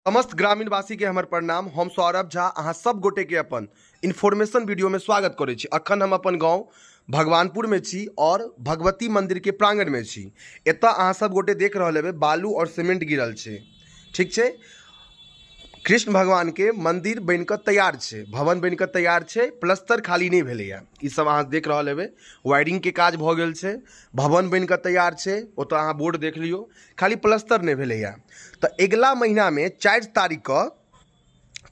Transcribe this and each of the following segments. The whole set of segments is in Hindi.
समस्त ग्रामीणवासी के हमर प्रणाम। हम सौरभ झा अहाँ सब गोटे के अपन इन्फॉर्मेशन वीडियो में स्वागत करे छी। अखन हम अपन गांव भगवानपुर में छी और भगवती मंदिर के प्रांगण में छी। एतऽ अहाँ सब गोटे देख रहल हेबै बालू और सीमेंट गिरल छै, ठीक छै। कृष्ण भगवान के मंदिर बनकर तैयार छै, भवन बनकर तैयार छै, प्लस्तर खाली नहीं भेलैया। ई सब अहाँ देख रहल हेबै वायरिंग के काज भऽ गेल छै, भवन बनकर तैयार छै, ओतऽ अहाँ बोर्ड देख लियौ, खाली प्लस्तर नहीं भेलैया। तऽ अगिला महीना में 4 तारीख को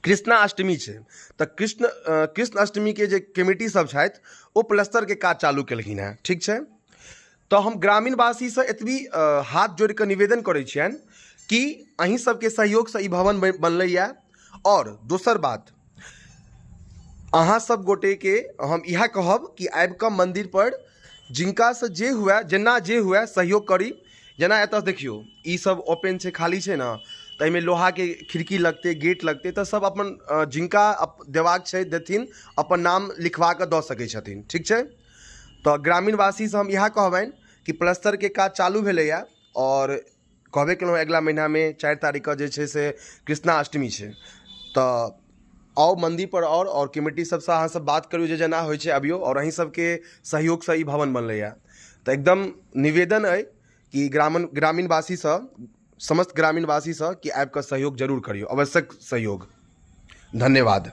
कृष्णाष्टमी छै। तऽ कृष्ण अष्टमी के जे कमिटी सब छथि ओ प्लस्तर के काज चालू केलखिन हैं, ठीक छै। तो हम ग्रामीणवासी से एतबी हाथ जोड़ के निवेदन करै छियनि कि अहीं सबके सहयोग से ई भवन बनलैया। और दोसर बात, अहाँ सब गोटे के हम इएह कहब कि आबि कऽ मंदिर पर जिनका से जे हुए जेना जे हुए सहयोग करी। जेना एतऽ देखियो ई सब ओपन छै, खाली छै ना, तो एहिमे लोहा के खिड़की लगते, गेट लगते, तो सब अपन जिनका देबाक छै देथिन, अपन नाम लिखवा कऽ दऽ सकै छथिन, ठीक छै। तो ग्रामीणवासी से हम इएह कहबनि कि प्लस्तर के काज चालू भेलैया और कहबे केलहुँ अगिला महीना में 4 तारीख के जे छै से कृष्णाष्टमी छै। तो आओ मंदिर पर और कमिटी सबसे अहाँ सब बात करियो जे जेना होइ छै अबियो, और अहीं सबके सहयोग से ई भवन बनलैया। तो एकदम निवेदन अइ कि ग्रामीणवासी से, समस्त ग्रामीणवासी से कि आबि कऽ सहयोग जरूर करियो, आवश्यक सहयोग। धन्यवाद।